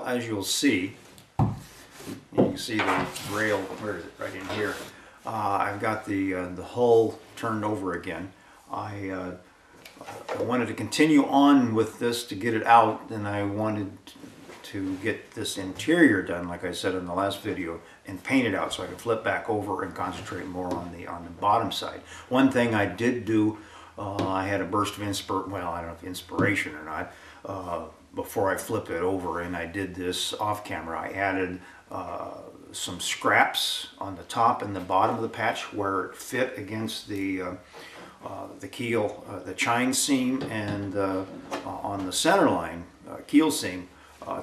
as you'll see, you can see the rail, where is it, right in here. I've got the hull turned over again. I wanted to continue on with this to get it out, and I wanted to get this interior done, like I said in the last video, and paint it out so I could flip back over and concentrate more on the bottom side. One thing I did do, I had a burst of inspiration, well, I don't know if inspiration or not, before I flipped it over, and I did this off camera. I added some scraps on the top and the bottom of the patch where it fit against the keel, the chine seam, and on the center line keel seam,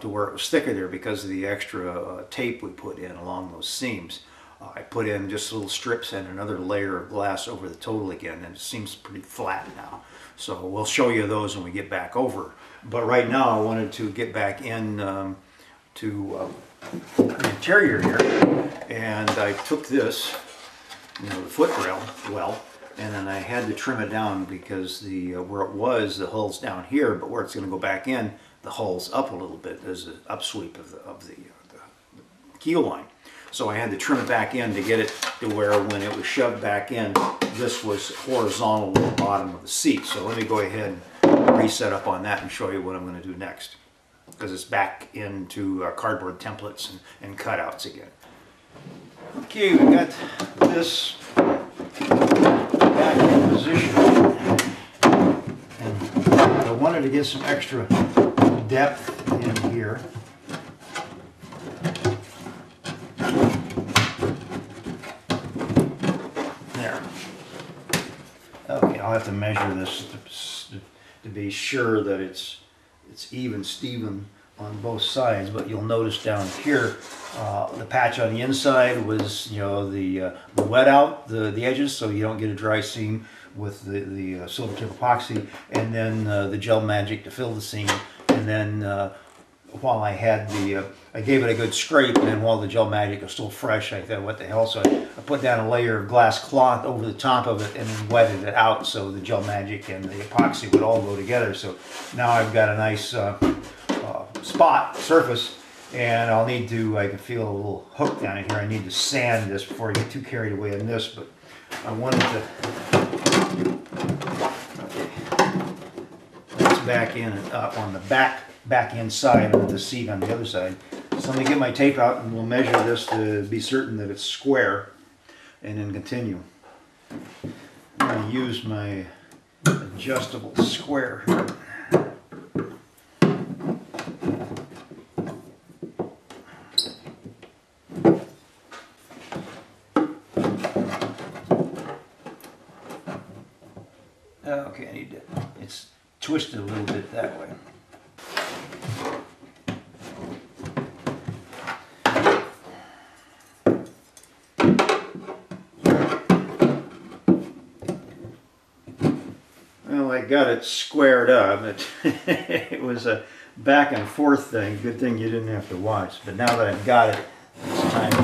to where it was thicker there because of the extra tape we put in along those seams. I put in just little strips and another layer of glass over the total again, and it seems pretty flat now. So we'll show you those when we get back over. But right now I wanted to get back in to the interior here, and I took this, the foot rail well, and then I had to trim it down because where it was, the hull's down here, but where it's going to go back in, the hull's up a little bit. There's an upsweep of the keel line. So I had to trim it back in to get it to where when it was shoved back in, this was horizontal to the bottom of the seat. So let me go ahead and reset up on that and show you what I'm going to do next, because it's back into cardboard templates and cutouts again. Okay, we got this back in position, and I wanted to get some extra depth in here. There. Okay, I'll have to measure this to be sure that it's even Steven on both sides, but you'll notice down here the patch on the inside was, the wet out the edges, so you don't get a dry seam with the silver tip epoxy, and then the gel magic to fill the seam. And then while I had I gave it a good scrape, and then while the gel magic was still fresh, I thought, what the hell? So I put down a layer of glass cloth over the top of it and then wetted it out so the gel magic and the epoxy would all go together. So now I've got a nice surface, and I'll need to, I can feel a little hook down in here. I need to sand this before I get too carried away in this, but I wanted to, okay, that's back in and up on the back inside of the seat on the other side. So let me get my tape out and we'll measure this to be certain that it's square, and then continue. I'm going to use my adjustable square here. Okay, I need to, it's twisted a little bit that way. Well, I got it squared up. It was a back and forth thing. Good thing you didn't have to watch. But now that I've got it, it's time to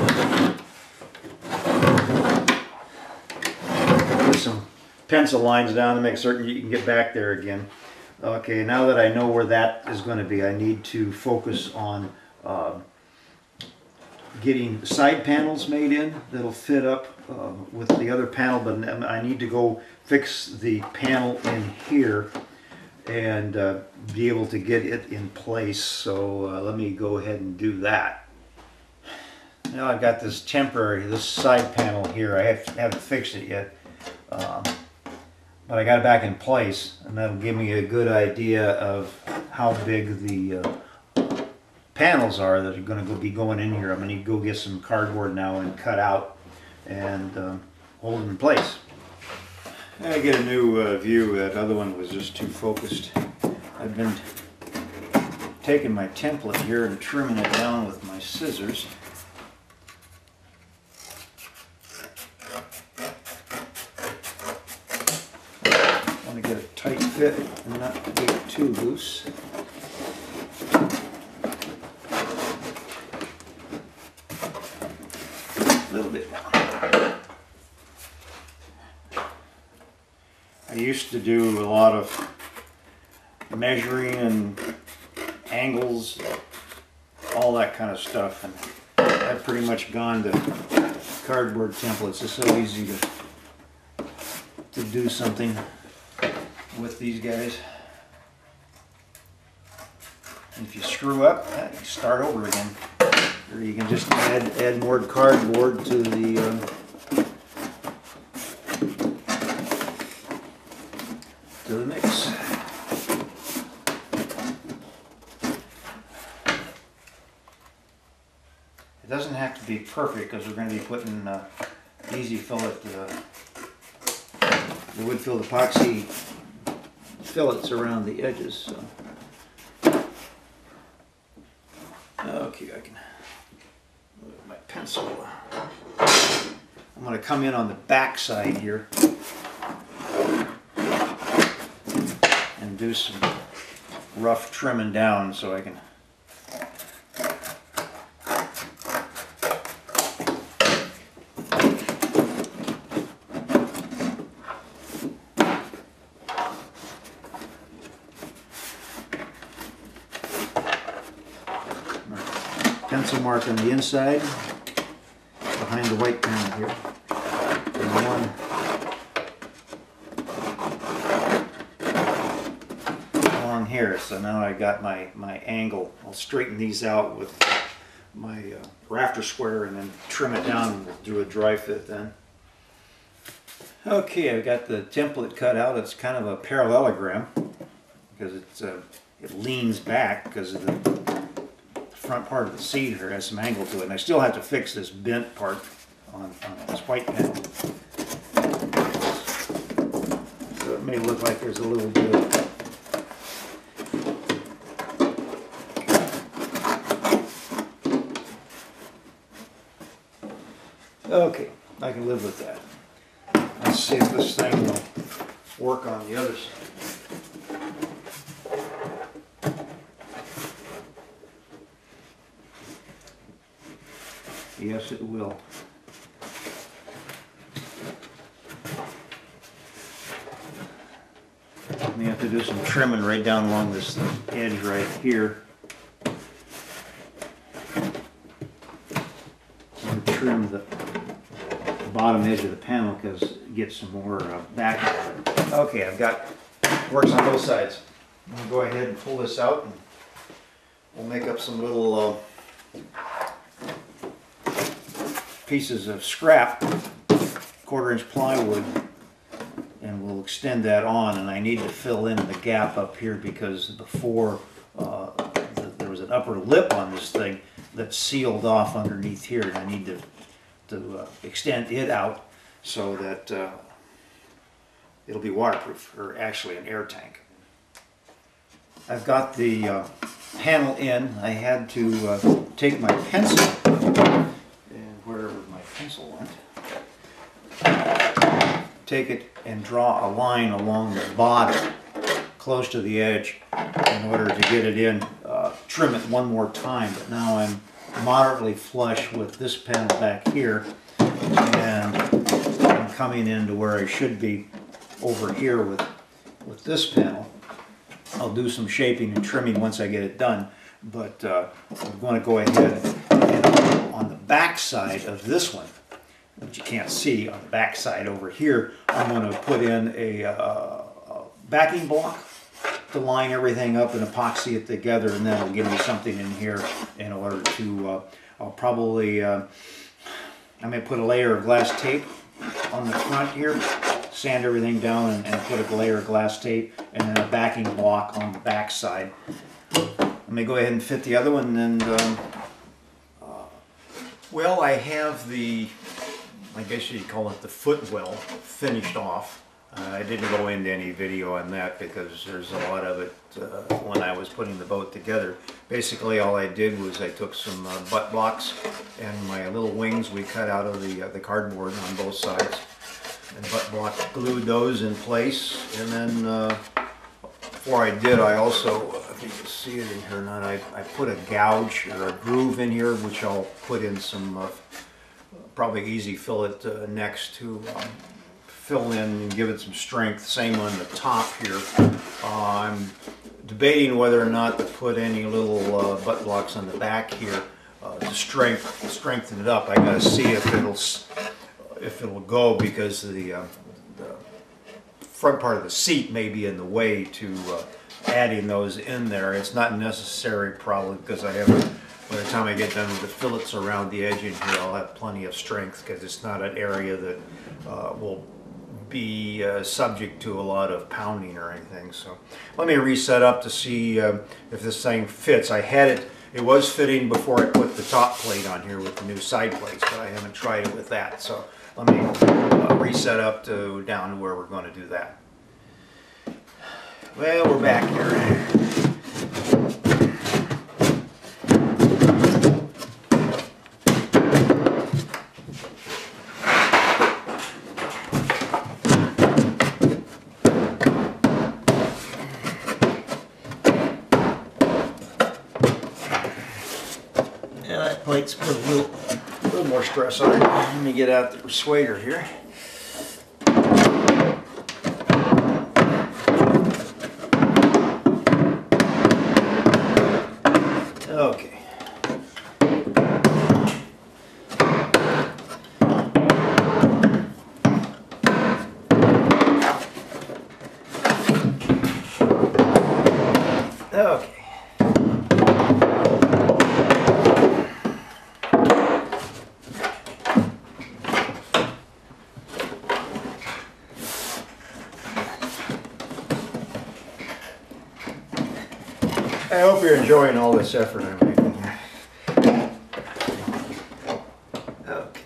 put some pencil lines down to make certain you can get back there again. Okay, now that I know where that is going to be, I need to focus on getting side panels made in that'll fit up with the other panel, but I need to go fix the panel in here and be able to get it in place. So let me go ahead and do that. Now I've got this this side panel here. I haven't fixed it yet. But I got it back in place, and that'll give me a good idea of how big the panels are that are going to be going in here. I'm going to go get some cardboard now and cut out and hold them in place. I get a new view. That other one was just too focused. I've been taking my template here and trimming it down with my scissors. I want to get a tight fit and not get it too loose. A little bit. I used to do a lot of measuring and angles all that kind of stuff. And I've pretty much gone to cardboard templates. It's so easy to do something with these guys. And if you screw up, you start over again. Or you can just add more cardboard to the mix. It doesn't have to be perfect because we're going to be putting easy fillet, the wood filled epoxy fillets around the edges. So. Okay, I can move my pencil. I'm going to come in on the back side here and do some rough trimming down so I can pencil mark on the inside behind the white panel here. And one along here. So now I got my angle. I'll straighten these out with my rafter square and then trim it down and we'll do a dry fit then. Okay, I've got the template cut out. It's kind of a parallelogram because it leans back because of the front part of the seat here has some angle to it, and I still have to fix this bent part on this white panel. So it may look like there's a little bit of okay, I can live with that. Let's see if this thing will work on the other side. Yes, it will. We have to do some trimming right down along this edge right here. And trim the bottom edge of the panel because it gets some more back. Okay, I've got works on both sides. I'm going to go ahead and pull this out and we'll make up some little pieces of scrap, 1/4 inch plywood, and we'll extend that on. And I need to fill in the gap up here because before there was an upper lip on this thing that's sealed off underneath here, and I need to extend it out so that it'll be waterproof, or actually an air tank. I've got the panel in. I had to take my pencil, and wherever my pencil went, take it and draw a line along the bottom close to the edge in order to get it in. Trim it one more time, but now I'm moderately flush with this panel back here, and I'm coming into where I should be over here with this panel. I'll do some shaping and trimming once I get it done, but I'm going to go ahead and on the back side of this one, which you can't see, on the back side over here, I'm going to put in a backing block to line everything up and epoxy it together, and then it'll give me something in here in order to, I'll probably, I may put a layer of glass tape on the front here, sand everything down and put a layer of glass tape, and then a backing block on the back side. Let me go ahead and fit the other one, and well, I have the, I guess you'd call it the footwell, finished off. I didn't go into any video on that because there's a lot of it when I was putting the boat together. Basically all I did was I took some butt blocks and my little wings we cut out of the cardboard on both sides, and butt block glued those in place. And then before I did, I also, I think you see it in here or not, I put a gouge or a groove in here, which I'll put in some probably easy fillet next to fill in and give it some strength. Same on the top here. I'm debating whether or not to put any little butt blocks on the back here to strengthen it up. I gotta see if it'll go, because the front part of the seat may be in the way to adding those in there. It's not necessary probably, because I have, by the time I get done with the fillets around the edge in here, I'll have plenty of strength, because it's not an area that will be subject to a lot of pounding or anything. So let me reset up to see if this thing fits. It was fitting before I put the top plate on here with the new side plates, but I haven't tried it with that. So let me reset up down to where we're going to do that. Well, we're back here. Plates put a little more stress on it. Let me get out the persuader here. Okay. Okay. I hope you're enjoying all this effort I'm making here. Okay.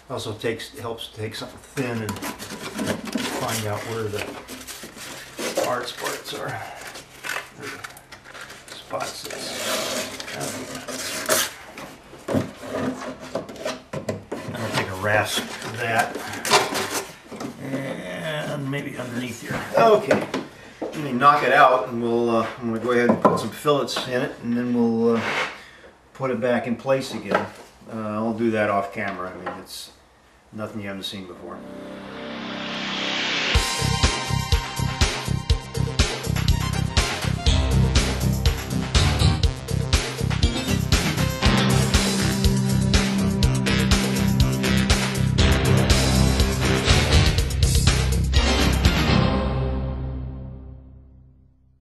Also helps to take something thin and find out where the hard spots are. Spots this. I'll take a rasp of that. And maybe underneath here. Okay, let me knock it out, and I'm going to go ahead and put some fillets in it, and then we'll put it back in place again. I'll do that off camera. I mean, it's nothing you haven't seen before.